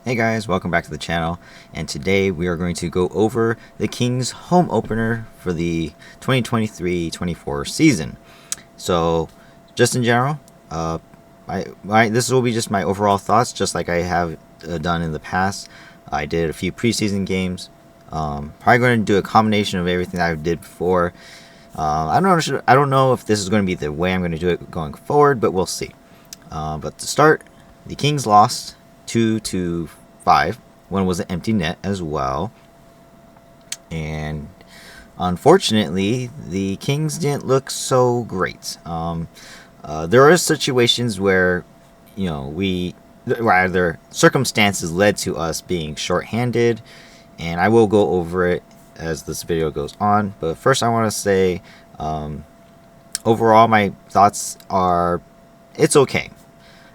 Hey guys, welcome back to the channel, and today we are going to go over the Kings home opener for the 2023-24 season. So, just in general, this will be just my overall thoughts, just like I have done in the past. I did a few preseason games. Probably going to do a combination of everything that I did before. I don't know if this is going to be the way I'm going to do it going forward, but we'll see. But to start, the Kings lost 2-5. One was an empty net as well. And unfortunately, the Kings didn't look so great. There are situations where, rather circumstances led to us being shorthanded, and I will go over it as this video goes on. But first, I want to say, overall, my thoughts are, it's okay.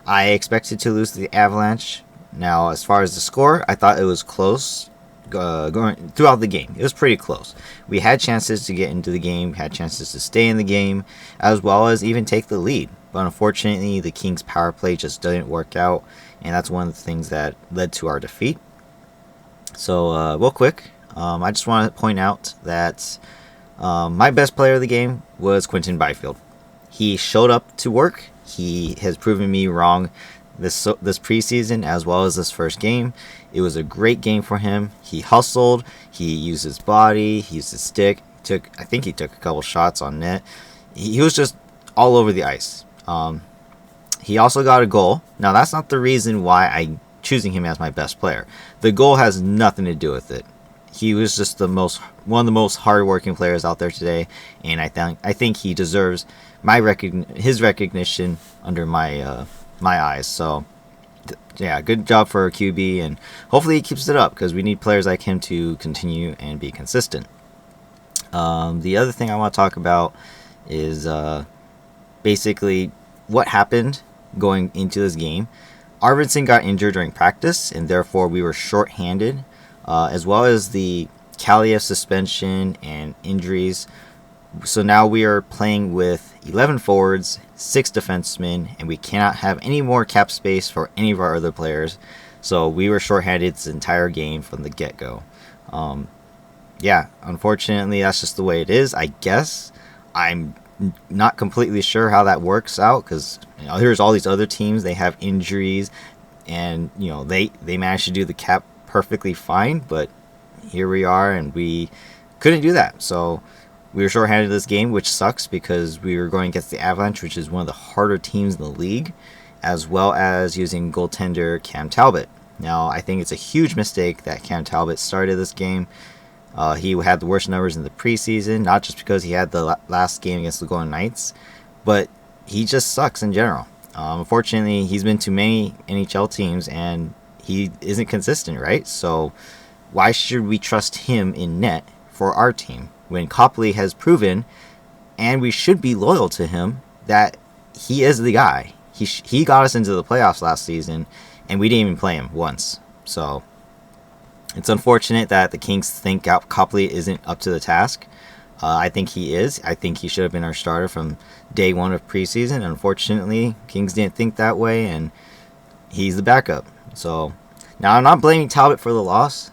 I expected to lose to the Avalanche. Now, as far as the score, I thought it was close going throughout the game. It was pretty close. We had chances to get into the game, had chances to stay in the game, as well as even take the lead. But unfortunately, the Kings' power play just didn't work out, and that's one of the things that led to our defeat. So, real quick, I just want to point out that my best player of the game was Quinton Byfield. He showed up to work. He has proven me wrong this preseason as well as this first game. It was a great game for him. He hustled. He used his body. He used his stick. I think he took a couple shots on net. He was just all over the ice. He also got a goal. Now, that's not the reason why I'm choosing him as my best player. The goal has nothing to do with it. He was just one of the most hardworking players out there today, and I think he deserves his recognition under my eyes. So, yeah, good job for QB, and hopefully he keeps it up because we need players like him to continue and be consistent. The other thing I want to talk about is basically what happened going into this game. Arvidsson got injured during practice, and therefore we were short-handed, as well as the Kaliev suspension and injuries. So now we are playing with 11 forwards, 6 defensemen, and we cannot have any more cap space for any of our other players. So we were shorthanded this entire game from the get-go. Yeah, unfortunately, that's just the way it is, I guess. I'm not completely sure how that works out because here's all these other teams. They have injuries, and they managed to do the cap perfectly fine, but here we are, and we couldn't do that. So we were shorthanded this game, which sucks because we were going against the Avalanche, which is one of the harder teams in the league, as well as using goaltender Cam Talbot. Now, I think it's a huge mistake that Cam Talbot started this game. He had the worst numbers in the preseason, not just because he had the last game against the Golden Knights, but he just sucks in general. Unfortunately, he's been to many NHL teams, and he isn't consistent, right? So why should we trust him in net for our team when Copley has proven, and we should be loyal to him, that he is the guy? He got us into the playoffs last season, and we didn't even play him once. So it's unfortunate that the Kings think Copley isn't up to the task. I think he is. I think he should have been our starter from day one of preseason. Unfortunately, Kings didn't think that way, and he's the backup. So now I'm not blaming Talbot for the loss,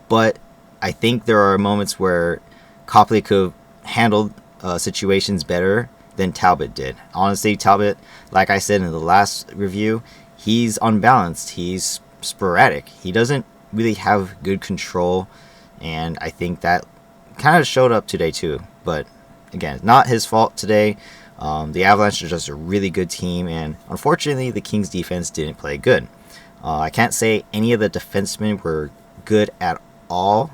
but I think there are moments where Copley could have handled situations better than Talbot did. Honestly, Talbot, like I said in the last review, he's unbalanced. He's sporadic. He doesn't really have good control, and I think that kind of showed up today too. But again, it's not his fault today. The Avalanche are just a really good team, and unfortunately, the Kings defense didn't play good. I can't say any of the defensemen were good at all.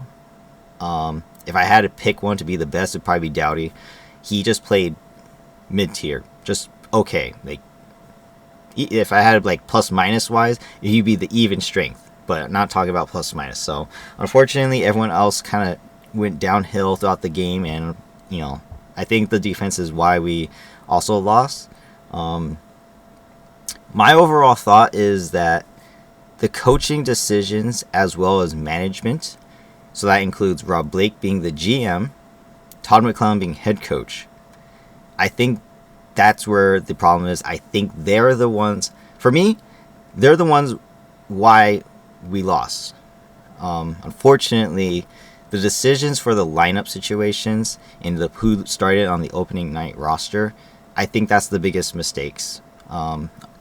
If I had to pick one to be the best, it'd probably be Doughty. He just played mid-tier, just okay. Like, if I had plus minus wise, he'd be the even strength, but I'm not talking about plus minus. So unfortunately, everyone else kind of went downhill throughout the game, and I think the defense is why we also lost. My overall thought is that the coaching decisions as well as management, so that includes Rob Blake being the GM, Todd McLellan being head coach, I think that's where the problem is. I think they're the ones, for me, they're the ones why we lost. Unfortunately, the decisions for the lineup situations and the who started on the opening night roster, I think that's the biggest mistakes.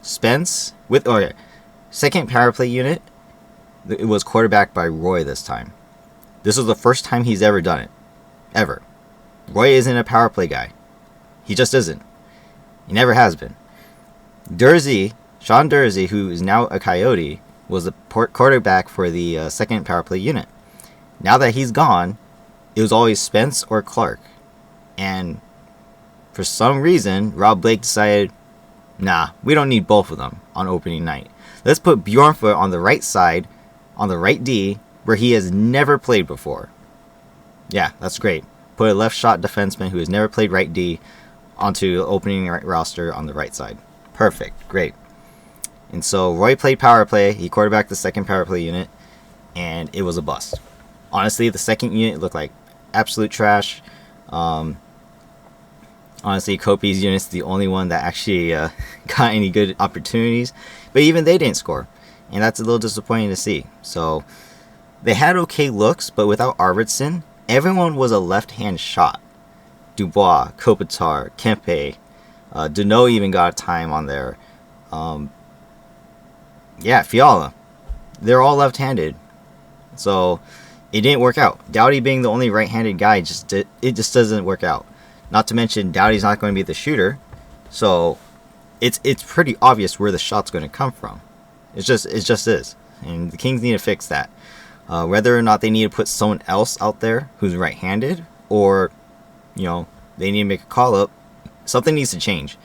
Spence with second power play unit, it was quarterbacked by Roy this time. This was the first time he's ever done it, ever. Roy isn't a power play guy. He just isn't. He never has been. Sean Dursey, who is now a Coyote, was the quarterback for the second power play unit. Now that he's gone, it was always Spence or Clark. And for some reason, Rob Blake decided, nah, we don't need both of them on opening night. Let's put Bjornfoot on the right side, on the right D, where he has never played before. Yeah, that's great. Put a left shot defenseman who has never played right D onto the opening right roster on the right side. Perfect. Great. And so Roy played power play. He quarterbacked the second power play unit, and it was a bust. Honestly, the second unit looked like absolute trash. Honestly, Kopi's unit's the only one that actually got any good opportunities. But even they didn't score. And that's a little disappointing to see. So they had okay looks, but without Arvidsson, everyone was a left-hand shot. Dubois, Kopitar, Kempe, Deneau even got a time on there. Fiala. They're all left-handed. So it didn't work out. Doughty being the only right-handed guy, it just doesn't work out. Not to mention Doughty's not going to be the shooter. So it's pretty obvious where the shot's going to come from. It just is. And the Kings need to fix that. Whether or not they need to put someone else out there who's right-handed, or, they need to make a call-up, something needs to change.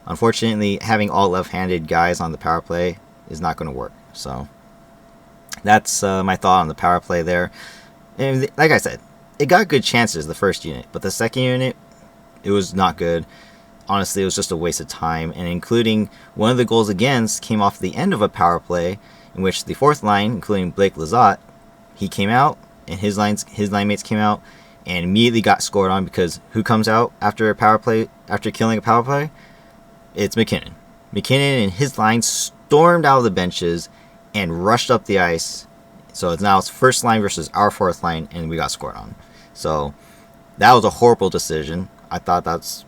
Unfortunately, having all left-handed guys on the power play is not going to work. So that's my thought on the power play there. And like I said, it got good chances, the first unit, but the second unit, it was not good. Honestly, it was just a waste of time, and including one of the goals against came off the end of a power play in which the fourth line, including Blake Lizotte, he came out, and his line mates came out and immediately got scored on, because who comes out after a power play, after killing a power play? It's McKinnon. McKinnon and his line stormed out of the benches and rushed up the ice. So it's now it's first line versus our fourth line, and we got scored on. So that was a horrible decision. I thought that's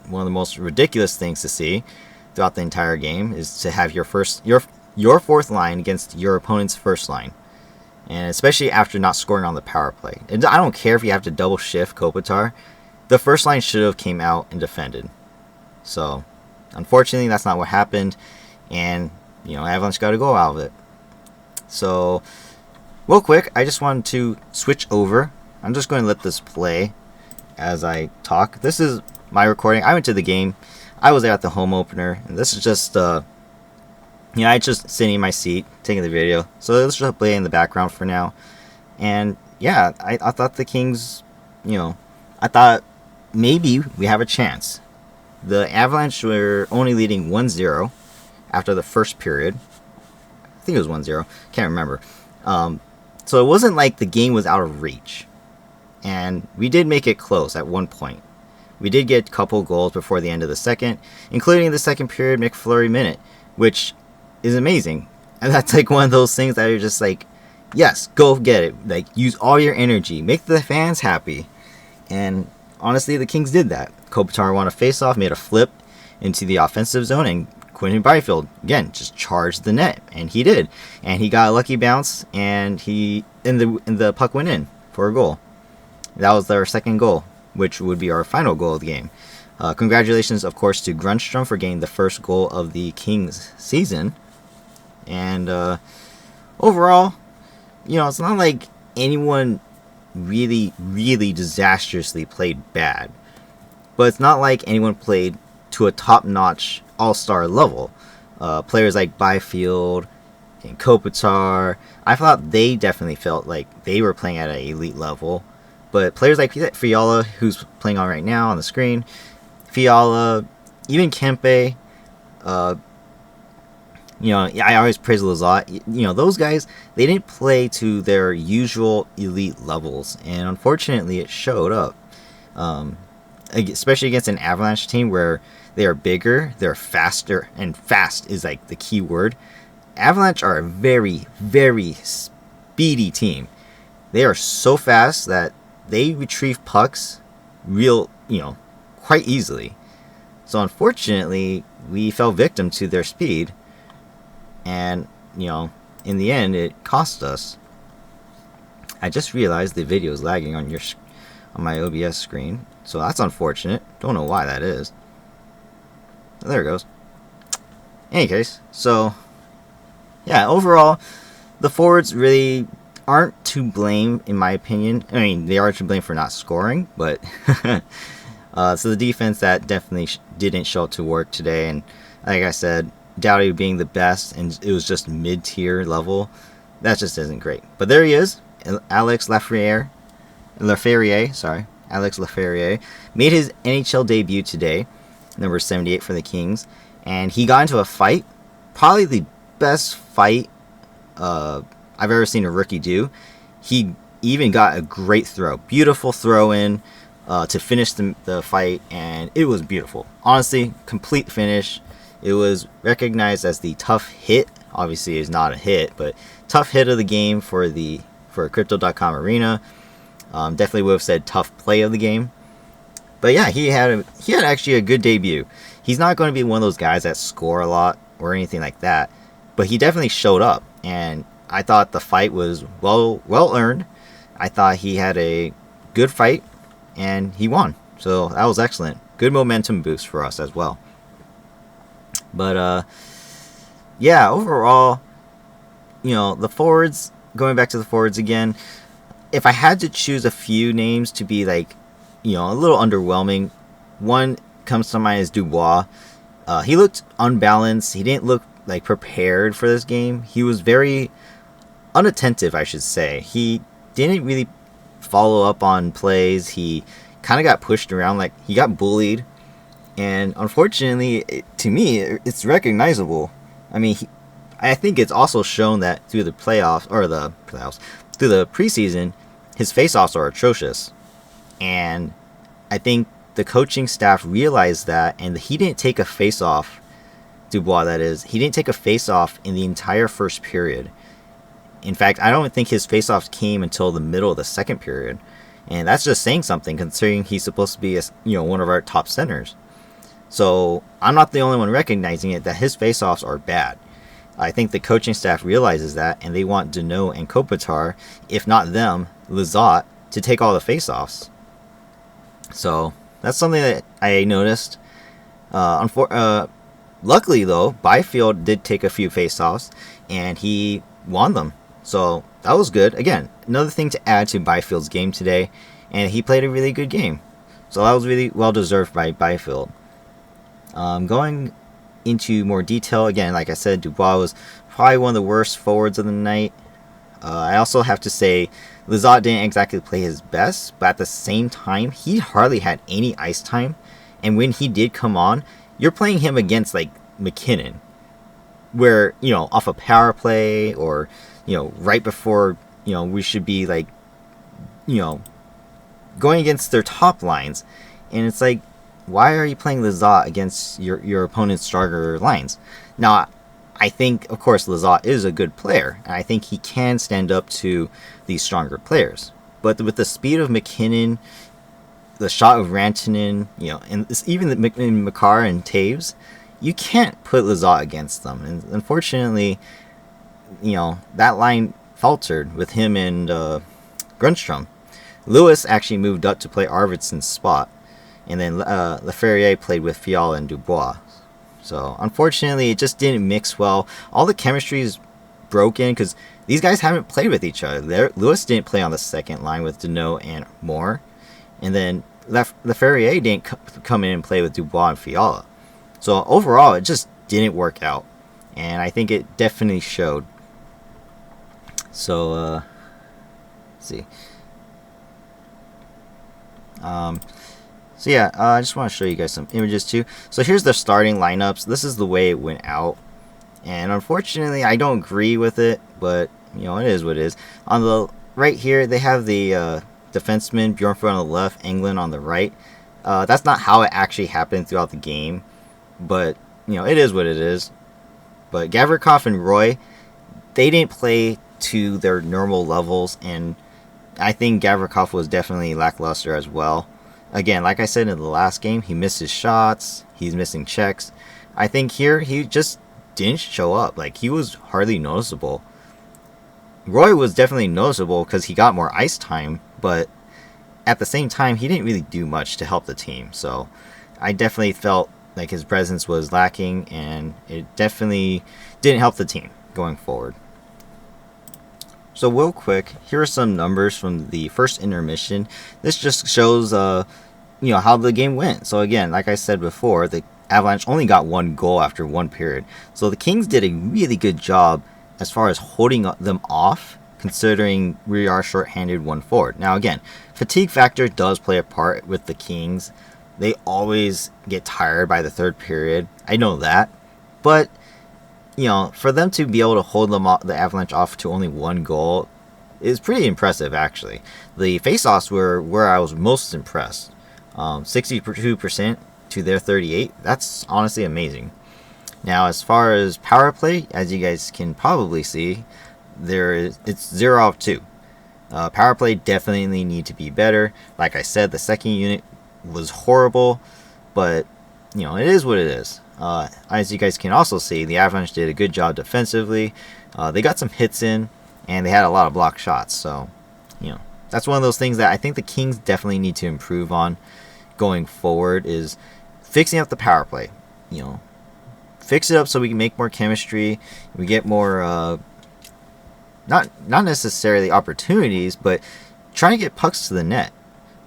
one of the most ridiculous things to see throughout the entire game, is to have your fourth line against your opponent's first line. And especially after not scoring on the power play. And I don't care if you have to double shift Kopitar. The first line should have came out and defended. So, unfortunately, that's not what happened. And, Avalanche got to go out of it. So, real quick, I just wanted to switch over. I'm just going to let this play as I talk. This is my recording. I went to the game. I was there at the home opener. And this is just... I just sitting in my seat, taking the video. So let's just play in the background for now. And yeah, I thought the Kings, I thought maybe we have a chance. The Avalanche were only leading 1-0 after the first period. I think it was 1-0. Can't remember. So it wasn't like the game was out of reach. And we did make it close at one point. We did get a couple goals before the end of the second, including the second period McFlurry minute, which is amazing. And that's like one of those things that are just like, yes, go get it. Like, use all your energy. Make the fans happy. And honestly, the Kings did that. Kopitar won a face-off, made a flip into the offensive zone, and Quinton Byfield, again, just charged the net. And he did. And he got a lucky bounce, and the puck went in for a goal. That was their second goal, which would be our final goal of the game. Congratulations, of course, to Grundstrom for getting the first goal of the Kings season. And overall, it's not like anyone really, really disastrously played bad. But it's not like anyone played to a top-notch all-star level. Players like Byfield and Kopitar, I thought they definitely felt like they were playing at an elite level. But players like Fiala, who's playing on right now on the screen, Fiala, even Kempe, I always praise Lizotte. Those guys, they didn't play to their usual elite levels, and unfortunately, it showed up. Especially against an Avalanche team where they are bigger, they're faster, and fast is like the key word. Avalanche are a very, very speedy team. They are so fast that they retrieve pucks quite easily. So unfortunately, we fell victim to their speed, and in the end, it cost us. I just realized the video is lagging on my OBS screen, so that's unfortunate. Don't know why that is. There it goes. In any case, so yeah, overall, the forwards really aren't to blame, in my opinion. I mean, they are to blame for not scoring, but so the defense that definitely didn't show up to work today, and like I said, Doughty being the best, and it was just mid-tier level. That just isn't great. But there he is, Alex Lafreniere, made his NHL debut today, number 78 for the Kings, and he got into a fight, probably the best fight I've ever seen a rookie do. He even got a great throw, beautiful throw in to finish the fight, and it was beautiful. Honestly, complete finish. It was recognized as the tough hit. Obviously, it's not a hit, but tough hit of the game for Crypto.com Arena. Definitely would have said tough play of the game. But yeah, he had actually a good debut. He's not going to be one of those guys that score a lot or anything like that, but he definitely showed up, and I thought the fight was well earned. I thought he had a good fight, and he won. So that was excellent. Good momentum boost for us as well. But yeah, overall, the forwards, going back to the forwards again, if I had to choose a few names to be like, a little underwhelming, one comes to mind is Dubois. He looked unbalanced. He didn't look like prepared for this game. He was very unattentive, I should say. He didn't really follow up on plays. He kind of got pushed around, like he got bullied. And unfortunately, to me, it's recognizable. I mean, I think it's also shown that through the playoffs, through the preseason, his faceoffs are atrocious. And I think the coaching staff realized that, and he didn't take a faceoff, Dubois that is, he didn't take a faceoff in the entire first period. In fact, I don't think his faceoffs came until the middle of the second period. And that's just saying something, considering he's supposed to be one of our top centers. So I'm not the only one recognizing it, that his faceoffs are bad. I think the coaching staff realizes that, and they want Doughty and Kopitar, if not them, Lizotte, to take all the faceoffs. So that's something that I noticed. Luckily, though, Byfield did take a few faceoffs, and he won them. So that was good. Again, another thing to add to Byfield's game today, and he played a really good game. So that was really well deserved by Byfield. Going into more detail, again, like I said, Dubois was probably one of the worst forwards of the night. I also have to say, Lizotte didn't exactly play his best, but at the same time, he hardly had any ice time. And when he did come on, you're playing him against like McKinnon, where off a power play or right before we should be like going against their top lines, and it's like, why are you playing Lizotte against your opponent's stronger lines? Now, I think, of course, Lizotte is a good player, and I think he can stand up to these stronger players. But with the speed of McKinnon, the shot of Rantanen, and even Makar and Taves, you can't put Lizotte against them. And unfortunately, that line faltered with him and Grundstrom. Lewis actually moved up to play Arvidsson's spot, and then Lafreniere played with Fiala and Dubois. So unfortunately, it just didn't mix well. All the chemistry is broken because these guys haven't played with each other. Lewis didn't play on the second line with Doughty and Moore, and then Lafreniere didn't come in and play with Dubois and Fiala. So overall, it just didn't work out, and I think it definitely showed. So let's see. So yeah, I just want to show you guys some images too. So here's the starting lineups. This is the way it went out, and unfortunately, I don't agree with it, but it is what it is. On the right here, they have the defenseman Bjornfot on the left, Englund on the right. That's not how it actually happened throughout the game, but it is what it is. But Gavrikov and Roy, they didn't play to their normal levels, and I think Gavrikov was definitely lackluster as well. Again, like I said in the last game, he missed his shots, he's missing checks. I think here he just didn't show up. Like, he was hardly noticeable. Roy was definitely noticeable because he got more ice time, but at the same time, he didn't really do much to help the team. So I definitely felt like his presence was lacking, and it definitely didn't help the team going forward. So real quick, here are some numbers from the first intermission. This just shows how the game went. So again, like I said before, the Avalanche only got one goal after one period. So the Kings did a really good job as far as holding them off, considering we are shorthanded one forward. Now again, fatigue factor does play a part with the Kings. They always get tired by the third period. I know that. But, for them to be able to hold the Avalanche off to only one goal is pretty impressive, actually. The faceoffs were where I was most impressed. 62% to their 38%. That's honestly amazing. Now, as far as power play, as you guys can probably see, it's 0 of 2. Power play definitely need to be better. Like I said, the second unit was horrible, but it is what it is. As you guys can also see, the Avalanche did a good job defensively. They got some hits in, and they had a lot of blocked shots. So, that's one of those things that I think the Kings definitely need to improve on going forward, is fixing up the power play. Fix it up so we can make more chemistry. We get more, not necessarily opportunities, but trying to get pucks to the net.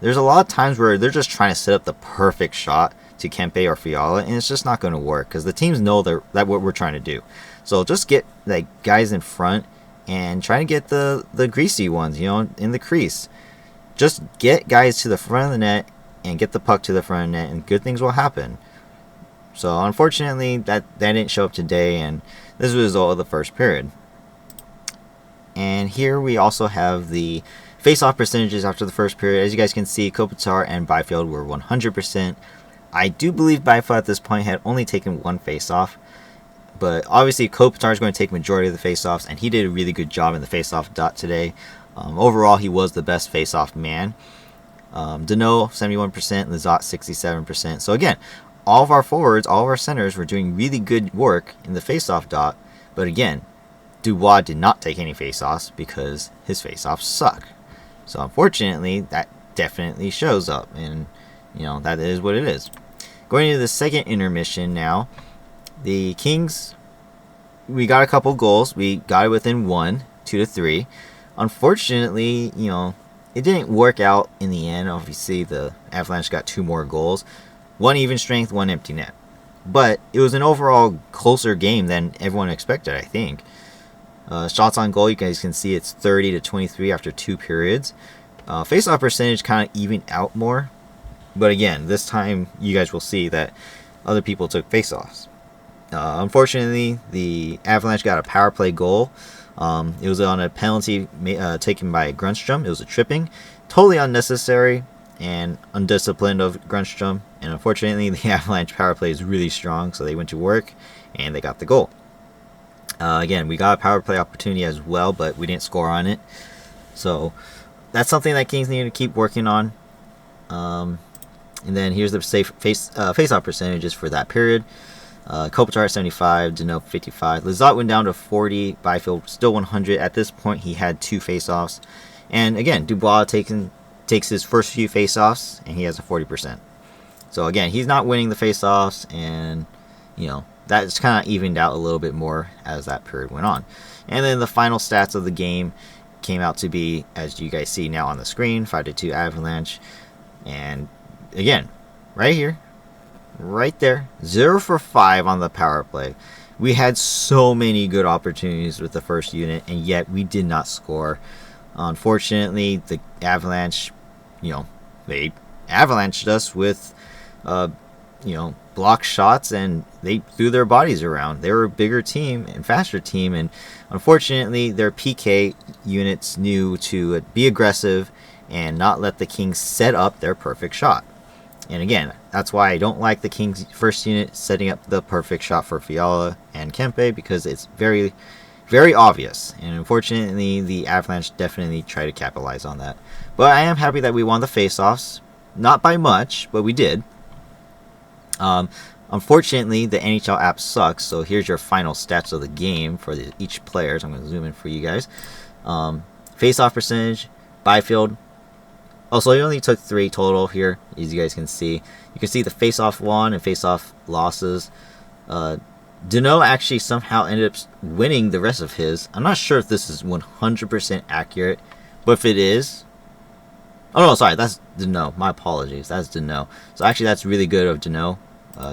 There's a lot of times where they're just trying to set up the perfect shot to Kempe or Fiala, and it's just not going to work because the teams know that what we're trying to do. So just get guys in front and try to get the greasy ones, in the crease. Just get guys to the front of the net and get the puck to the front of the net, and good things will happen. So unfortunately, that didn't show up today, and this was the result of the first period. And here we also have the face-off percentages after the first period. As you guys can see, Kopitar and Byfield were 100%. I do believe Byfield at this point had only taken one face-off, but obviously Kopitar is going to take majority of the face-offs, and he did a really good job in the face-off dot today. Overall, he was the best face-off man. Deneau 71%, Lizotte 67%. So again, all of our forwards, all of our centers were doing really good work in the face-off dot, but again, Dubois did not take any face-offs because his face-offs suck. So unfortunately, that definitely shows up, and that is what it is. Going into the second intermission now, the Kings, we got a couple goals. We got it within 1, 2-3. Unfortunately, it didn't work out in the end. Obviously, the Avalanche got 2 more goals. 1 even strength, 1 empty net. But it was an overall closer game than everyone expected, I think. Shots on goal, you guys can see it's 30-23 after 2 periods. Face-off percentage kind of evened out more. But again, this time you guys will see that other people took face-offs. Unfortunately, the Avalanche got a power play goal. It was on a penalty taken by Grundstrom. It was a tripping. Totally unnecessary and undisciplined of Grundstrom. And unfortunately, the Avalanche power play is really strong, so they went to work and they got the goal. Again, we got a power play opportunity as well, but we didn't score on it. So that's something that Kings need to keep working on. And then here's the face-off percentages for that period. Kopitar 75, Deneau 55. Lizotte went down to 40. Byfield still 100. At this point, he had 2 face-offs. And again, Dubois takes his first few face-offs, and he has a 40%. So again, he's not winning the face-offs, and that's kind of evened out a little bit more as that period went on. And then the final stats of the game came out to be, as you guys see now on the screen, 5-2 Avalanche. And again, right here, right there, 0 for 5 on the power play. We had so many good opportunities with the first unit, and yet we did not score. Unfortunately, the Avalanche, they avalanched us with, block shots, and they threw their bodies around. They were a bigger team and faster team, and unfortunately, their PK units knew to be aggressive and not let the Kings set up their perfect shot. And again, That's why I don't like the Kings' first unit setting up the perfect shot for Fiala and Kempe, because it's very, very obvious. And unfortunately, the Avalanche definitely try to capitalize on that. But I am happy that we won the faceoffs. Not by much, but we did. Unfortunately, the NHL app sucks, so here's your final stats of the game for each player. So I'm going to zoom in for you guys. Face-off percentage, Byfield. Also, he only took 3 total here, as you guys can see. You can see the face-off won and face-off losses. Danault actually somehow ended up winning the rest of his. I'm not sure if this is 100% accurate, but if it is... Oh, no, sorry, that's Danault. My apologies. That's Danault. So actually, that's really good of Danault.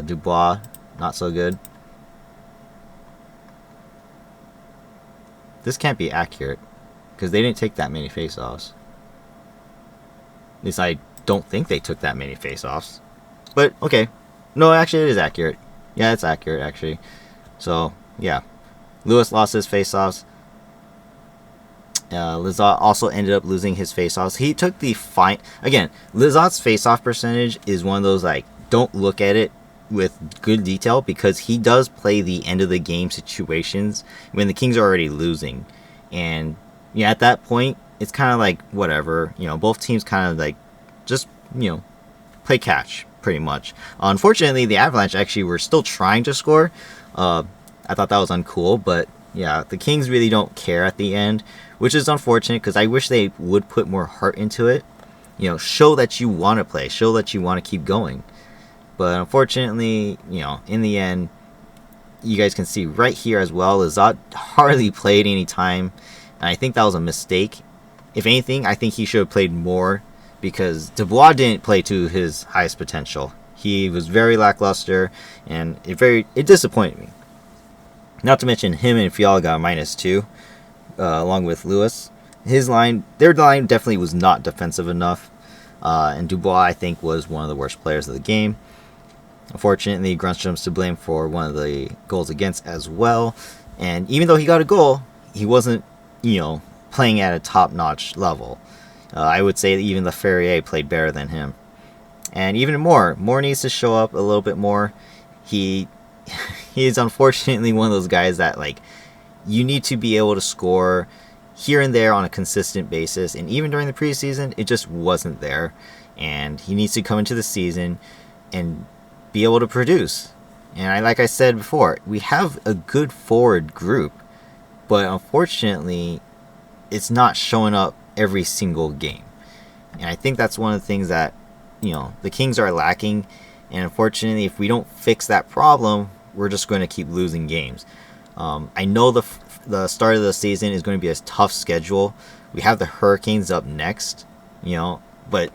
Dubois, not so good. This can't be accurate, because they didn't take that many face-offs. At least I don't think they took that many face-offs. But, okay. No, actually, it is accurate. Yeah, it's accurate, actually. So, yeah. Lewis lost his face-offs. Lizotte also ended up losing his face-offs. He took the fine... Again, Lizotte's face-off percentage is one of those, like, don't look at it with good detail, because he does play the end-of-the-game situations when the Kings are already losing. And, yeah, at that point, it's kind of like, whatever. You know, both teams kind of, like, just, you know, play catch, pretty much. Unfortunately, the Avalanche actually were still trying to score. I thought that was uncool, but, yeah, the Kings really don't care at the end, which is unfortunate, because I wish they would put more heart into it. You know, show that you want to play. Show that you want to keep going. But unfortunately, you know, in the end, you guys can see right here as well, Lizotte hardly played any time. And I think that was a mistake. If anything, I think he should have played more, because Dubois didn't play to his highest potential. He was very lackluster, and it disappointed me. Not to mention him and Fiala got a -2, along with Lewis. Their line definitely was not defensive enough. And Dubois, I think, was one of the worst players of the game. Unfortunately, Grundstrom's to blame for one of the goals against as well. And even though he got a goal, he wasn't, you know, playing at a top-notch level. I would say that even Ferrier played better than him. And even more needs to show up a little bit more. He is unfortunately one of those guys that, like, you need to be able to score here and there on a consistent basis. And even during the preseason, it just wasn't there. And he needs to come into the season and be able to produce. And like I said before, we have a good forward group, but unfortunately, it's not showing up every single game. And I think that's one of the things that, you know, the Kings are lacking. And unfortunately, if we don't fix that problem, we're just going to keep losing games. I know the start of the season is going to be a tough schedule. We have the Hurricanes up next, you know, but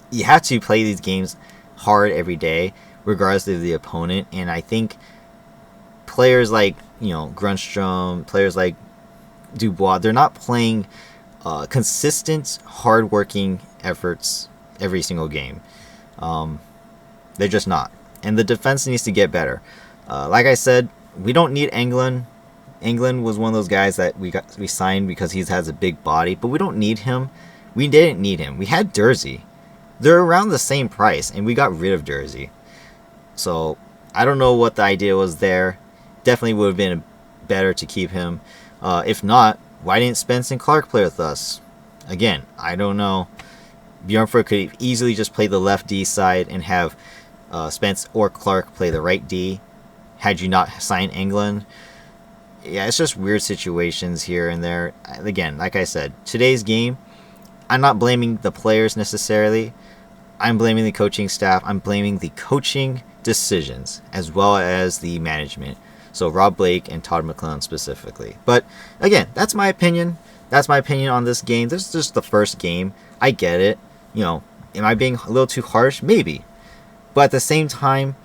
you have to play these games hard every day, regardless of the opponent. And I think players like, you know, Grundstrom, players like Dubois, they're not playing consistent, hard-working efforts every single game. They're just not. And the defense needs to get better. Like I said, we don't need Englund. Englund was one of those guys that we signed because he has a big body, but we don't need him. We didn't need him. We had Jersey. They're around the same price, and we got rid of Jersey. So I don't know what the idea was there. Definitely would have been better to keep him. If not, why didn't Spence and Clark play with us? Again, I don't know. Bjornford could easily just play the left D side and have Spence or Clark play the right D, had you not signed Englund. Yeah, it's just weird situations here and there. Again, like I said, today's game, I'm not blaming the players necessarily. I'm blaming the coaching staff. I'm blaming the coaching decisions as well as the management. So Rob Blake and Todd McLellan specifically. But again, that's my opinion. That's my opinion on this game. This is just the first game. I get it. You know, am I being a little too harsh? Maybe. But at the same time,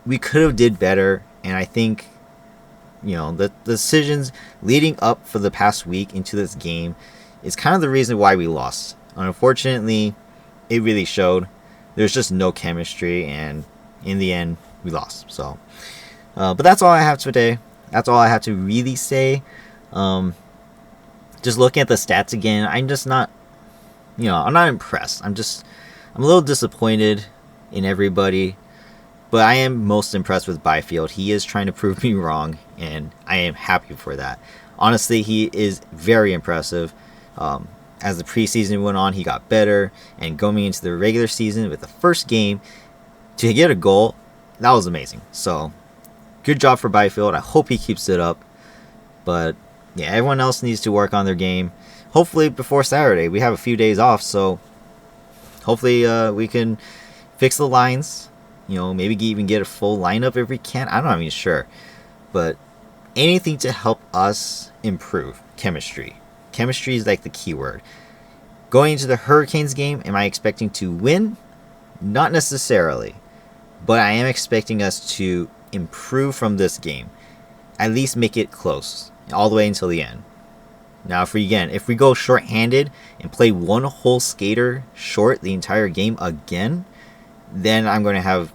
we could have did better. And I think, you know, the decisions leading up for the past week into this game is kind of the reason why we lost. And unfortunately, it really showed. There's just no chemistry, and in the end, we lost. So, but that's all I have today. That's all I have to really say. Just looking at the stats again, I'm just not, you know, I'm not impressed. I'm a little disappointed. in everybody. But I am most impressed with Byfield. He is trying to prove me wrong, and I am happy for that. Honestly, he is very impressive. As the preseason went on, he got better, and going into the regular season with the first game to get a goal, that was amazing. So, good job for Byfield. I hope he keeps it up. But yeah, everyone else needs to work on their game. Hopefully before Saturday, we have a few days off, so hopefully we can fix the lines. Maybe even get a full lineup if we can. I'm not even sure. But anything to help us improve chemistry. Chemistry is like the key word. Going into the Hurricanes game, am I expecting to win? Not necessarily. But I am expecting us to improve from this game. At least make it close. All the way until the end. Now, if we go short-handed and play one whole skater short the entire game again, then I'm going to have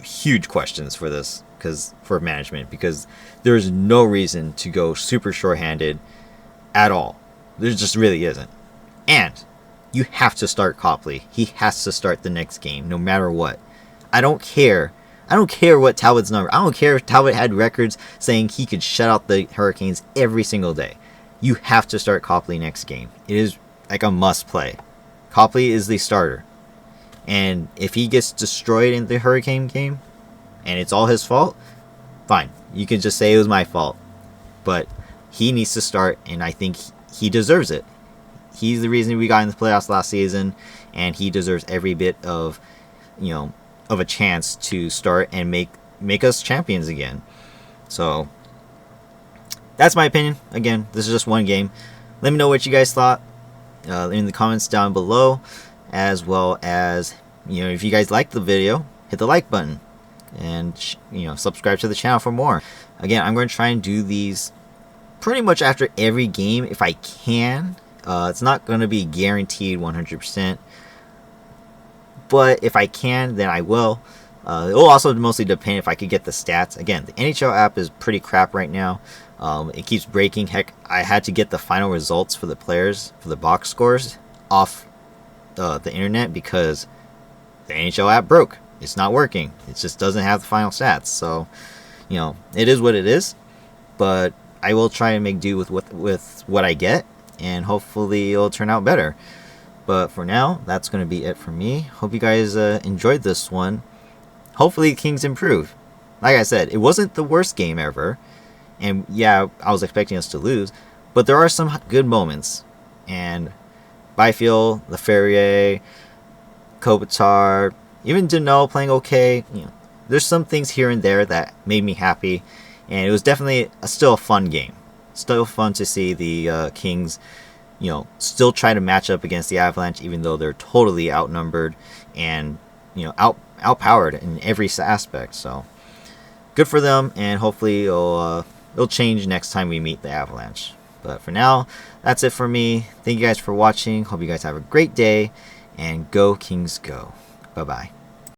huge questions for this, for management, because there's no reason to go super short-handed at all. There just really isn't. And you have to start Copley. He has to start the next game, no matter what. I don't care what Talbot's number. I don't care if Talbot had records saying he could shut out the Hurricanes every single day. You have to start Copley next game. It is like a must play. Copley is the starter. And if he gets destroyed in the Hurricane game, and it's all his fault, fine. You can just say it was my fault. But he needs to start, and I think he deserves it. He's the reason we got in the playoffs last season, and he deserves every bit of, of a chance to start and make us champions again. So, that's my opinion. Again, this is just one game. Let me know what you guys thought in the comments down below. As well as, if you guys liked the video, hit the like button. And, subscribe to the channel for more. Again, I'm going to try and do these pretty much after every game if I can. It's not going to be guaranteed 100%. But if I can, then I will. It will also mostly depend if I could get the stats. Again, the NHL app is pretty crap right now. It keeps breaking. Heck, I had to get the final results for the players, for the box scores, off the internet because the NHL app broke. It's not working. It just doesn't have the final stats. So, it is what it is. But I will try and make do with what I get, and hopefully it'll turn out better. But for now, that's going to be it for me. Hope you guys enjoyed this one. Hopefully the Kings improve. Like I said, it wasn't the worst game ever. And yeah, I was expecting us to lose. But there are some good moments. And Byfield, Ferrier, Kopitar, even Deneau playing okay. There's some things here and there that made me happy. And it was definitely still a fun game. Still fun to see the Kings, still try to match up against the Avalanche, even though they're totally outnumbered and, outpowered in every aspect. So, good for them, and hopefully it'll change next time we meet the Avalanche. But for now, that's it for me. Thank you guys for watching. Hope you guys have a great day, and go Kings go. Bye-bye.